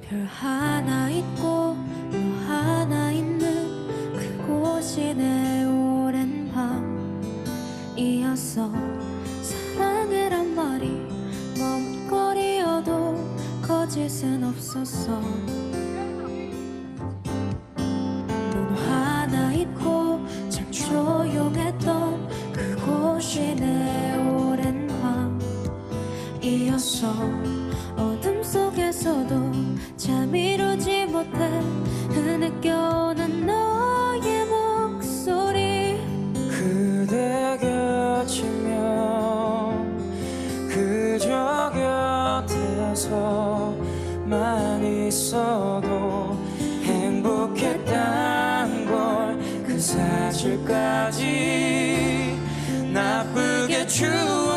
별 하나 있고 너 하나 있는 그곳이 내 오랜 밤이었어. 사랑해란 말이 머뭇거리여도 거짓은 없었어. 넌 하나 있고 참 조용했던 그곳이 내 오랜 밤이었어. 어둠 속에서도 잠 이루지 못해 흐느껴오는 너의 목소리. 그대 곁이면 그저 곁에서만 있어도 행복했단 걸 그 사실까지 나쁘게 추억